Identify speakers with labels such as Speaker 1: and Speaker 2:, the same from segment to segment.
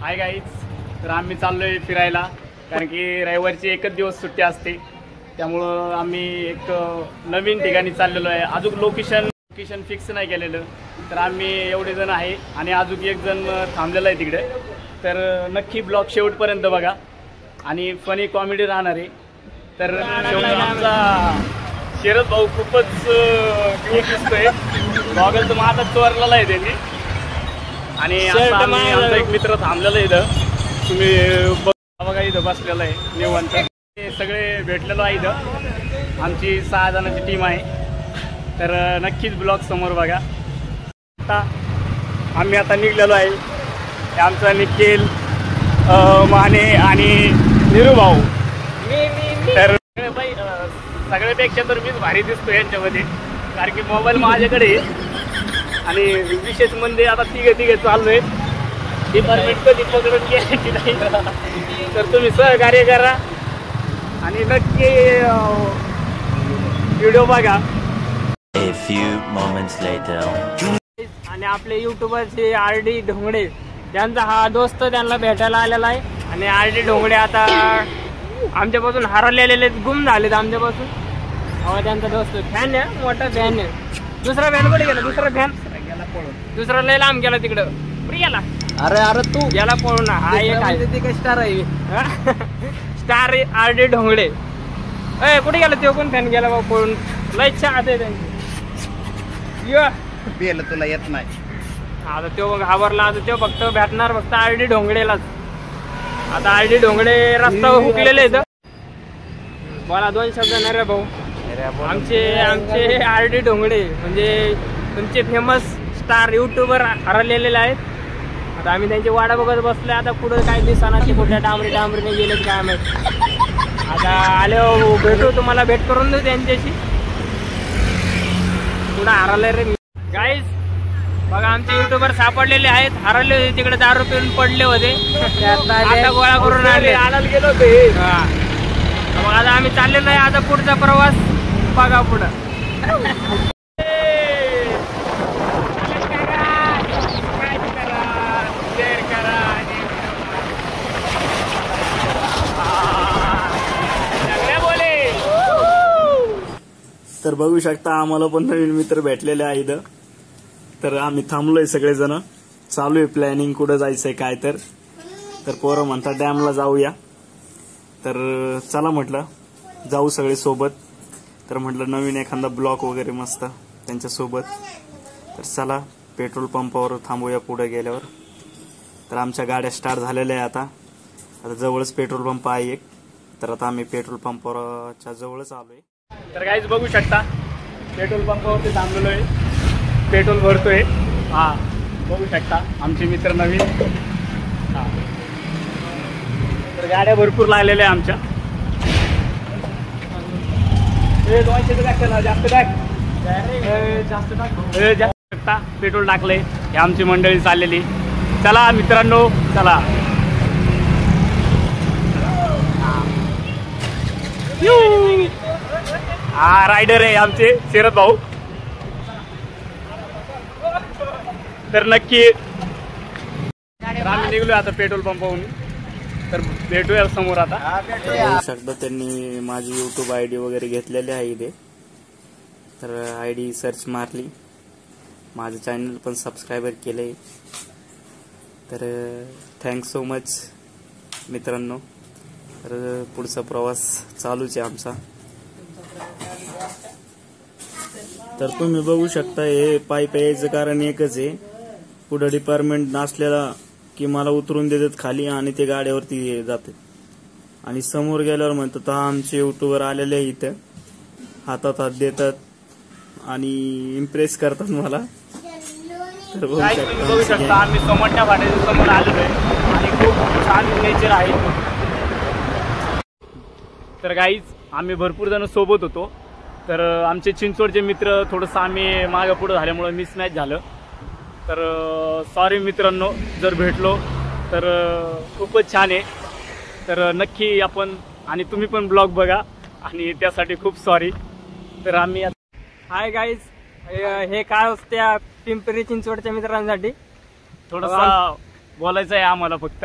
Speaker 1: Hi guys, तर आम्ही चाललोय फिरायला कारण की रविवारची एकच दिवस सुट्टी असते, त्यामुळं आम्ही एक नवीन ठिकाणी चाललेलो आहे। अजून लोकेशन फिक्स नाही केलेलं, तर आम्ही एवढे जण आहे आणि अजून एक जण थांबलेला आहे तिकडे। तर नक्की ब्लॉग शेवटपर्यंत बघा आणि फनी कॉमेडी राहणार आहे। तर शेवटी आमचा शरद भाऊ खूपच क्यूट दिसतोय, गॉगल तर माझा चोरलेला आहे त्यांनी। आणि आमचा एक मित्र थांबलेला आहे इथं, तुम्ही बघा इथं बसलेला आहे निवांत। सगळे भेटलेलो आहे इथं, आमची 6 जणांची टीम आहे। तर नक्कीच ब्लॉग समोर बघा। आम्ही आता निघलेलो आहे, आमचा निखिल, माने आणि निरू भाऊ। तर सगळ्यापेक्षा तर मीच भारी दिसतो यांच्यामध्ये, कारण की मोबाईल माझ्याकडे आणि विशेष म्हणजे आता तिघे चाललोय, डिपार्टमेंट कधी पकडून घ्यायची नाही। तर तुम्ही सहकार्य करा आणि नक्की व्हिडिओ बघा।
Speaker 2: A few moments later.
Speaker 3: आणि आपले युट्यूबरचे आरडी ढोंगडे, त्यांचा हा दोस्त त्यांना भेटायला आलेला आहे। आणि आरडी ढोंगडे आता आमच्यापासून हरवलेले, गुम झालेत आमच्यापासून। त्यांचा दोस्त फॅन आहे, मोठा फॅन आहे। दुसरा फॅन कुठे गेला? दुसरा लय लांब गेला तिकडं, कुठे गेला? अरे तू गेला पळून। हा एक आहे स्टार आहे, स्टार आरडी ढोंगडे। कुठे गेला तो? कोण फॅन गेला बाबा पळून? लय छान आहे त्यांची।
Speaker 1: तुला येत नाही
Speaker 3: आता तो घाबरला, आता तो फक्त भेटणार फक्त आरडी ढोंगडेलाच। आता आरडी ढोंगडे रस्ता हुकलेले आहेत। बोला 2 शब्द ना रे भाऊ। आमचे आरडी ढोंगडे म्हणजे तुमचे फेमस स्टार युट्यूबर हरवलेले आहेत। आता आम्ही त्यांची वाडा बघत बसले, आता पुढे काय दिसना ते कुठल्या डांबरीने गेलेत काय माहित। आता आले भेटू, तुम्हाला भेट करून देऊ त्यांच्याशी। पुढे हरवले रे गाईज, बघा आमचे युट्यूबर सापडलेले आहेत, हरवले होते तिकडे, दारू पिऊन पडले होते, आता गोळा करून आणायला गेलो होते। मग आता आम्ही चाललेलो आहे, आता पुढचा प्रवास बघा पुढं।
Speaker 1: तर बघू शकता आम्हाला पण नवीन मित्र भेटलेले आहेत। तर आम्ही थांबलोय सगळेजण, चालू आहे प्लॅनिंग कुठं जायचंय काय। तर पोरं म्हणतात डॅमला जाऊया, तर चला म्हटलं जाऊ सगळे सोबत। तर म्हटलं नवीन एखादा ब्लॉग वगैरे मस्त त्यांच्यासोबत। तर चला पेट्रोल पंपावर थांबूया पुढे गेल्यावर। तर आमच्या गाड्या स्टार्ट झालेल्या आहे, आता जवळच पेट्रोल पंप आहे एक। तर आता आम्ही पेट्रोल पंपावरच्या जवळच आलोय। तर काहीच बघू शकता पेट्रोल पंपावरती थांबलेलो आहे, पेट्रोल भरतोय। हा बघू शकता आमचे मित्र नवीन। हा तर गाड्या भरपूर लागलेल्या आमच्या। जास्त पेट्रोल टाकलंय, हे आमची मंडळी चाललेली। चला मित्रांनो चला। हा रायडर आहे आमचे शरद भाऊ। तर नक्की आम्ही निघलोय आता पेट्रोल पंपावरून, तर भेटूया समोर आता। शकता त्यांनी माझी युट्यूब आयडी वगैरे घेतलेली आहे इथे, तर आयडी सर्च मारली, माझं चॅनल पण सबस्क्रायबर केलंय। तर थँक्स सो मच मित्रांनो। तर पुढचा प्रवास चालूच आहे आमचा। तर तुम्ही बघू शकता हे पाईप यायचं कारण एकच आहे, पुढे डिपार्टमेंट नसलेला की मला उतरून देतात खाली आणि ते गाड्यावरती जातात, आणि समोर गेल्यावर म्हणतात आमचे युट्यूबर आलेले इथं, हातात हात देतात आणि इम्प्रेस करतात मला। तर बघू शकता आम्ही सोमण्या फाट्याच्या समोर आलेलो आहे आणि खूप छान नेचर आहे। तर गाईज आम्ही भरपूर जण सोबत होतो, तर आमचे चिंचवडचे मित्र थोडंसं आम्ही मागं पुढं झाल्यामुळे मिसमॅच झालं। तर सॉरी मित्रांनो जर भेटलो तर खूपच छान आहे। तर नक्की आपण आणि तुम्ही पण ब्लॉग बघा आणि त्यासाठी खूप सॉरी। तर आम्ही
Speaker 3: हाय गाईज, हे काय असते पिंपरी चिंचवडच्या मित्रांसाठी
Speaker 1: थोडासा बोलायचं आहे आम्हाला फक्त.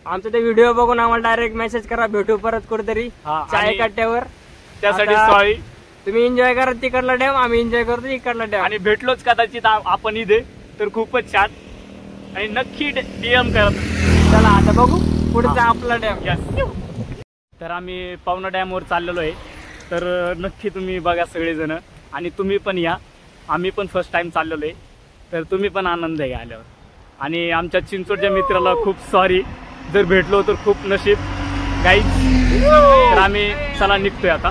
Speaker 3: आमचा ते व्हिडिओ बघून आम्हाला डायरेक्ट मेसेज करा, भेटू परत कुठेतरी चाय कट्ट्यावर.
Speaker 1: त्यासाठी सॉरी.
Speaker 3: तुम्ही एन्जॉय करा तिकडला डॅम, आम्ही एन्जॉय करतो इकडला डॅम.
Speaker 1: आणि भेटलोच कदाचित आपण इथे तर खूपच छान. आणि नक्की डीएम करा.
Speaker 3: चला आता बघू पुढचा आपला डॅम.
Speaker 1: तर आम्ही पावना डॅमवर चाललेलो आहे. तर नक्की तुम्ही बघा सगळेजण आणि तुम्ही पण या. आम्ही पण फर्स्ट टाइम चाललेलो आहे तर तुम्ही पण आनंद घ्या आल्यावर. आणि आमच्या चिंचवडच्या मित्राला खूप सॉरी, जर भेटलो तर खूप नशीब गाईज. तर आम्ही चला निघतोय आता.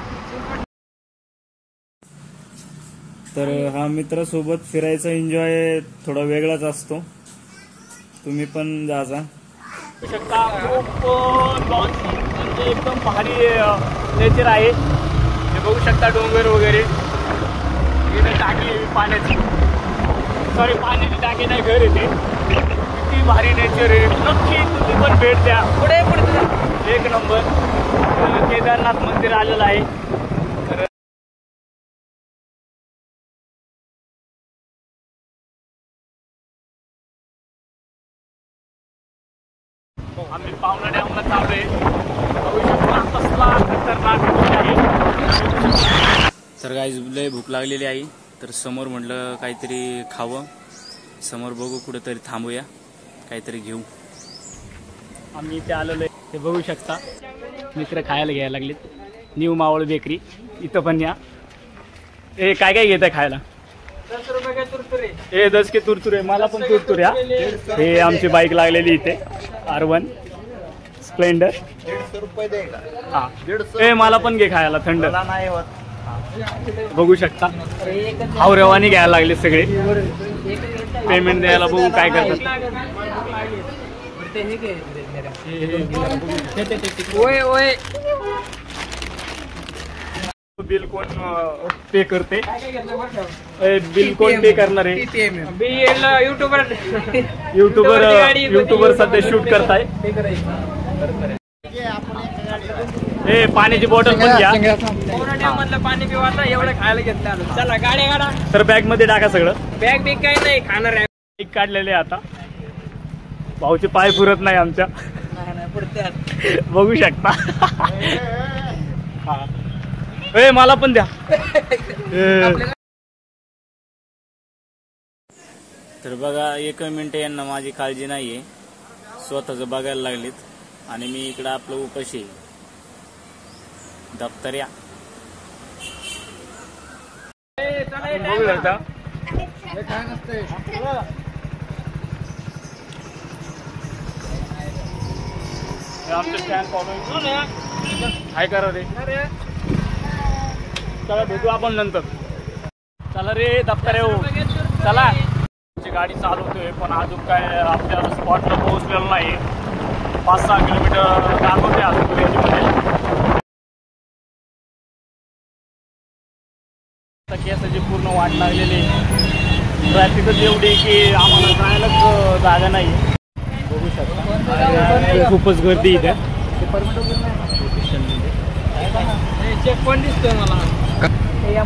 Speaker 1: तर हा मित्रासोबत फिरायचा एन्जॉय थोडा वेगळाच असतो. तुम्ही पण जाजा शकता. खूप म्हणजे एकदम भारी नेचर आहे. हे बघू शकता डोंगर वगैरे. इथे टाकी आहे पाण्याची, सॉरी पाण्याची टाकी नाही, घर येते. किती भारी नेचर आहे. नक्की तुम्ही पण भेट द्या. पुढे एक नंबर. केदारनाथ मंदिर आलेलं आहे. तर आम्ही पावना डॅमला चाललोय. बघू शकता कसला खतरनाक आहे. तर गाईज लय भूक लागलेली आहे. तर समोर म्हटलं काहीतरी खावं. समोर बघू कुठेतरी थांबूया, काहीतरी घेऊ. आम्ही इथे आलेलो आहे. ते बघू शकता मित्र खायला घ्यायला लागलेत. New Maval bakery. इथं पण या. ए काय काय घेत आहे खायला?
Speaker 3: 10 रुपये के तुरतुरे.
Speaker 1: 10 के तुरतुरे. मला पण तुरतुरे. हे आमची बाईक लागलेली इथे R1 स्प्लेंडर.
Speaker 4: 150 रुपये देगा.
Speaker 1: हा ए मला पण घे खायला थंड.
Speaker 4: नाही होत.
Speaker 1: बघू शकता हावरेवानी घ्यायला लागले सगळे. पेमेंट द्यायला बघू काय करतात. बिल कोण पे करते? बिल कोण पे करणार आहे? युट्यूबर सध्या शूट करताय. ए पाण्याची बॉटल पण घ्या.
Speaker 3: मधलं पाणी पिवायचं एवढं खायला घेतलं. चला गाड्या काढा.
Speaker 1: तर बॅग मध्ये टाका सगळं.
Speaker 3: बॅग बिग काही नाही, खाणार आहे.
Speaker 1: एक काढलेले आता. भाऊचे पाय पुरत नाही आमच्या. बघू शकता. हा ए मला पण द्या. तर बघा 1 मिनिट यांना माझी काळजी नाहीये. स्वतःच बघायला लागलीत आणि मी इकडं आपलं उपाशी दप्तर या. बघू शकता आमचं स्टँड फॉलोइंग काय करा रे. चला भेटू आपण नंतर. चला रे दप्तर येऊ. चला गाडी चालवतोय पण अजून काय आपल्या स्पॉटला पोहोचलेलं नाही. 5-6 किलोमीटर दाखवते अजून रेंजमध्ये. केसाची पूर्ण वाट लागलेली. ट्रॅफिकच एवढी की आम्हाला जायलाच जागा नाही. बघू शकता खूपच गर्दी इथे.
Speaker 3: चेक पण दिसतोय मला.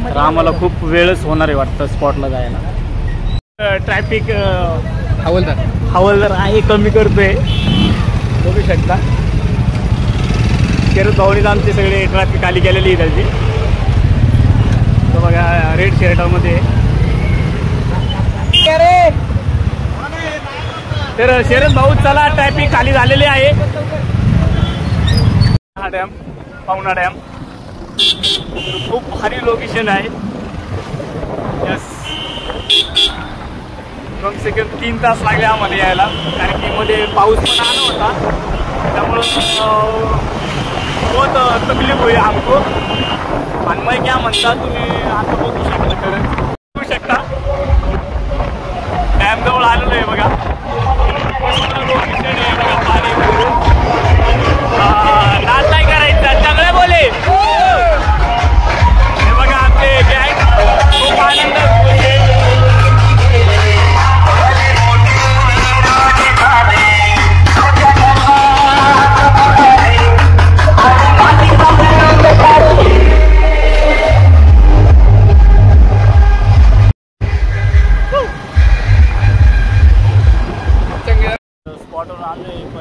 Speaker 1: तर आम्हाला खूप वेळच होणार आहे वाटतं स्पॉटला जायला. ट्रॅफिक हवालदार आहे कमी करतोय. बघू शकता शरद भाऊनीच आमचे सगळे ट्रॅफिक खाली गेलेली आहे त्याची. तो बघा रेड शर्टामध्ये. तर शरद भाऊ चला ट्रॅफिक खाली झालेले आहे. हा डॅम पावना डॅम खूप भारी लोकेशन आहे. यस कम से कम 3 तास लागले आम्हाला यायला. कारण की मध्ये पाऊस पण आला होता त्यामुळं बहुत तकलीफ होई हमको. आणि मग क्या म्हणता तुम्ही आता बघू शकता. खरं बघू शकता डॅम जवळ आलेलो आहे बघा. लोकेशन आहे बघा. पाणी नाच नाही करायचं चांगलं बोले. हे बघा आमचे गँग खूप आनंद.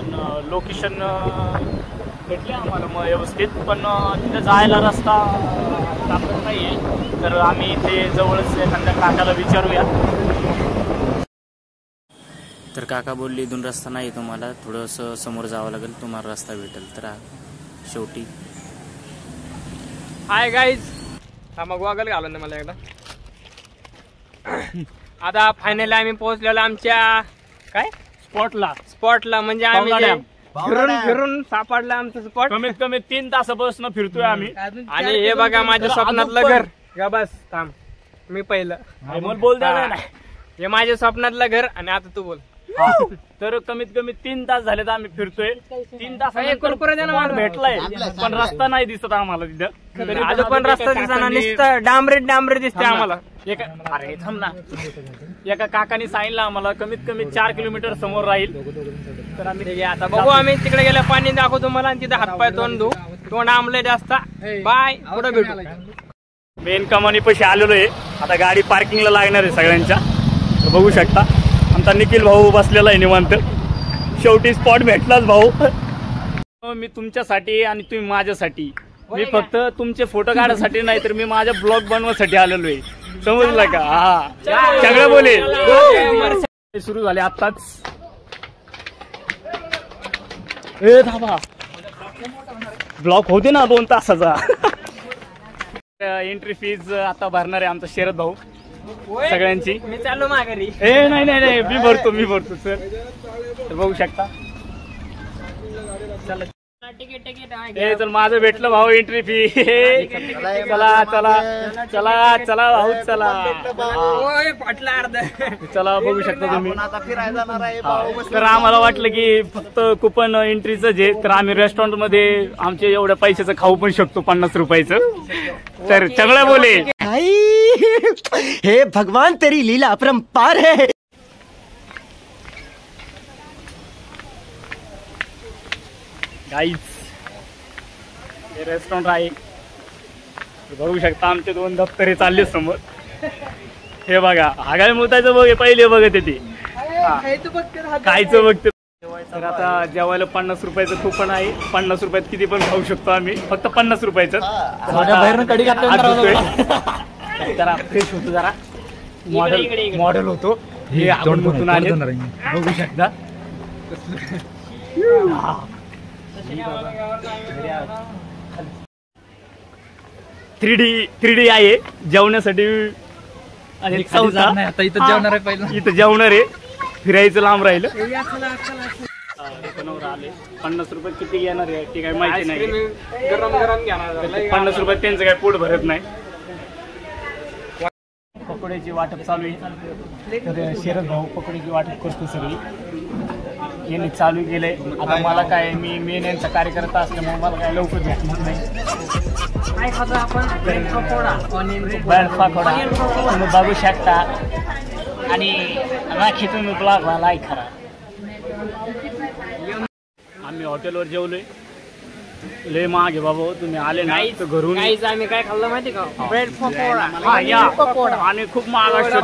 Speaker 1: पण लोकेशन भेटले आम्हाला मग व्यवस्थित, पण तिथे जायला रस्ता सापडत नाही आहे. तर आम्ही इथे जवळच एखाद्या काकाला विचारूया.
Speaker 4: तर काका बोलले इथून रस्ता नाही तुम्हाला, थोडंसं समोर जावं लागेल, तुम्हाला रस्ता भेटेल. तर शेवटी
Speaker 3: हाय गाईज, हा मग वागल घालून दे मला एकदा. आता फायनली आम्ही पोहोचलेलो आमच्या काय स्पॉटला. म्हणजे आम्ही फिरून सापडलं आमचं स्पॉट.
Speaker 1: कमीत कमी 3 तासापासून फिरतोय आम्ही.
Speaker 3: आणि हे बघा माझ्या स्वप्नातलं घर. का बस थांब, मी पहिलं
Speaker 1: बोल द्या.
Speaker 3: हे माझ्या स्वप्नातलं घर आणि आता तू बोल.
Speaker 1: तर कमीत कमी 3 तास झाले आम्ही फिरतोय. 3 तास
Speaker 3: मला
Speaker 1: भेटलाय, पण रस्ता नाही दिसत आम्हाला तिथं.
Speaker 3: आज पण रस्ता दिसताना नुसतं डांबरे दिसते आम्हाला.
Speaker 1: अरे थांब ना, एका काकाने सांगितलं आम्हाला कमीत कमी 4 किलोमीटर समोर राहील. तर आम्ही
Speaker 3: आता बघू, आम्ही तिकडे गेल्या पाणी दाखवतो तुम्हाला आणि तिथे हातपाय तोंड आमले जास्त. बाय, पुढे भेटू.
Speaker 1: मेन कमानी पैसे आलेलो आहे. आता गाडी पार्किंगला लागणार आहे सगळ्यांच्या. बघू शकता आमचा निखिल भाऊ बसलेला आहे निवांत. शेवटी स्पॉट भेटलाच भाऊ. मी तुमच्यासाठी आणि तुम्ही माझ्यासाठी. मी फक्त तुमचे फोटो काढण्यासाठी नाही, तर मी माझ्या ब्लॉग बनवण्यासाठी आलेलो आहे. समजलं का? हा, सगळं बोलेल. सुरू झाले आत्ताच. थांबा, ब्लॉक होते ना 2 तासाचा. एंट्री फीज आता भरणार आहे आमचा शरद भाऊ सगळ्यांची.
Speaker 3: मी चाललो माघारी.
Speaker 1: नाही मी भरतो सर. तर बघू शकता. चल माझं भेटलं भाऊ एंट्री फी. चला भाऊ चला. चला बघू शकता तुम्ही. तर आम्हाला वाटलं की फक्त कुपन एंट्रीचं जे, तर आम्ही रेस्टॉरंट मध्ये आमचे एवढ्या पैशाचं खाऊ पण शकतो 50 रुपयाचं. तर सगळं बोले.
Speaker 5: हे भगवान तेरी लीला अपरंपार है.
Speaker 1: गाईज हे रेस्टॉरंट आहे. बघू शकता आमचे 2 दप्तरे चालले समोर. हे बघा, आगामी मुताचं बघ, पहिले बघत येते कायचं बघते. तर आता जेवायला 50 रुपयाचं कुपन आहे. 50 रुपयात किती पण खाऊ शकतो आम्ही, फक्त 50 रुपयाचं. जरा फ्रेश होतो, जरा मॉडेल होतो. हे आपण आले बघू शकता. 3D आहे जेवण्यासाठी. आणि इथं जेवणार आहे. फिरायचं लांब राहिलं. 50 रुपये किती घेणार आहे ते काय माहिती नाही.
Speaker 3: गरम घेणार.
Speaker 1: 50 रुपयात त्यांचं काय पोट भरत नाही. पकोड्याची वाटप चालू आहे. तर शरद भाऊ पकोड्याची वाटप करतो सगळी. यांनी चालू केलंय. आता मला काय, मी मेन यांचा कार्यकर्ता असल्यामुळे मला काय लवकर भेटणार नाही.
Speaker 3: काय खातो आपण? ब्रेड पकोडा
Speaker 1: तुम्ही बघू शकता. आणि राखी तुम्ही ब्लॉग व्हायला खरा. आम्ही हॉटेलवर जेवलोय. लय महाग आहे बाबा. तुम्ही आले नाही तर घरून.
Speaker 3: आम्ही काय खाल्लं माहिती का? ब्रेड
Speaker 1: पकोडा. आणि खूप महाग असतो.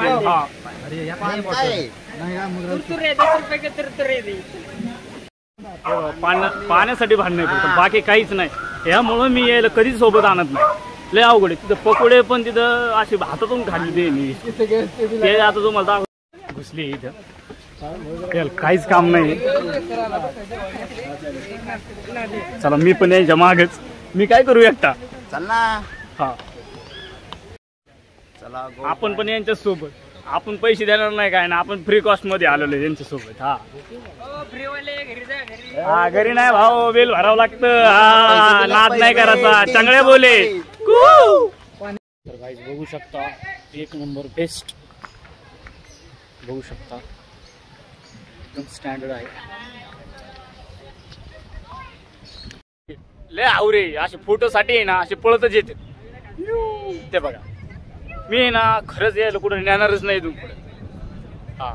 Speaker 1: पाण्यासाठी भांडण करतो, बाकी काहीच नाही. यामुळं मी यायला कधीच सोबत आणत नाही. लय अवघड आहे. तिथं पकोडे पण तिथं अशी हातातून खाल्ली ते मी. ते आता तुम्हाला घुसली इथं. काहीच काम नाही. चला मी पण यायच्या मागच. मी काय करू एकटा?
Speaker 5: चल ना.
Speaker 1: हा,
Speaker 5: चला
Speaker 1: आपण पण यांच्या सोबत. आपण पैसे देणार नाही काय ना, आपण फ्री कॉस्ट मध्ये आलेलो यांच्या सोबत. हा, घरी नाही भाऊ, बिल भरावं लागतं. हा, नाद नाही करायचा. चांगले बोले. तर गाईज बघू शकता, 1 नंबर बेस्ट. बघू शकता एकदम स्टँडर्ड आहे. लय आवरे असे फोटोसाठी आहे ना, असे पळतच येते. ते बघा, मी ना खरंच यायला कुठं नेणारच नाही इथून पुढे. हा,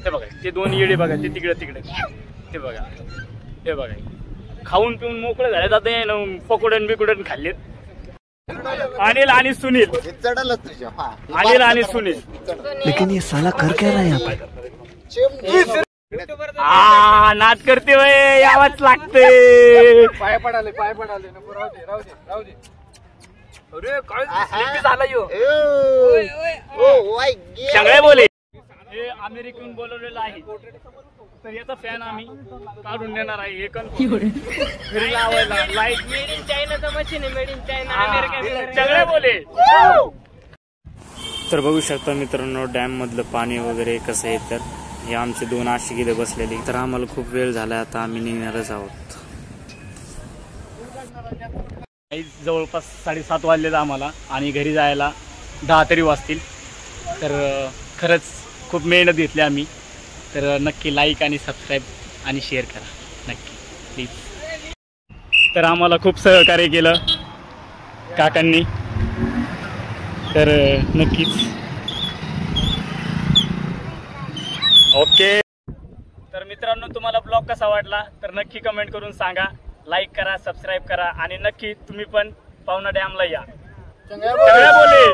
Speaker 1: ते बघा ते 2 येडे बघा, ते तिकडे ते बघा. हे बघा, खाऊन पिऊन मोकळे झाले. आता पकोडन बिकोडन खाल्लेत. अनिल आणि सुनील. अनिल आणि सुनील.
Speaker 5: लेकिन ये साला कर क्या रहा है यहाँ पे?
Speaker 1: नाच करते वय यावंच लागते.
Speaker 6: पाय पडाले नको राहू दे. अरे काय sleepy झाला यो.
Speaker 1: सगळे बोले हे अमेरिकन बोलवलेलं आहे तर याचा फॅन आम्ही काढून देणार आहे. एक घरी लावायला लाईट
Speaker 3: मेड इन चायनाचं मशीन आहे. मेड इन चायना अमेरिकन
Speaker 1: सगळे बोले.
Speaker 4: तर बघू शकता मित्रांनो डॅम मधलं पाणी वगैरे कसं आहे. तर हे आमचे 2 आशिक इथे बसलेली. तर आम्हाला खूप वेळ झाला आता आम्ही निघणारच आहोत.
Speaker 1: जवळपास 7:30 वाजलेत आम्हाला आणि घरी जायला 10 तरी वाजतील. तर खरंच खूप मेहनत घेतली आम्ही. तर नक्की लाईक आणि सबस्क्राईब आणि शेअर करा नक्की प्लीज. तर आम्हाला खूप सहकार्य केलं काकांनी. तर नक्कीच ओके. तर मित्रांनो तुम्हाला ब्लॉग कसा वाटला तर नक्की कमेंट करून सांगा. लाईक करा सबस्क्राईब करा आणि नक्की तुम्ही पण पावना डॅमला या. सगळे बोले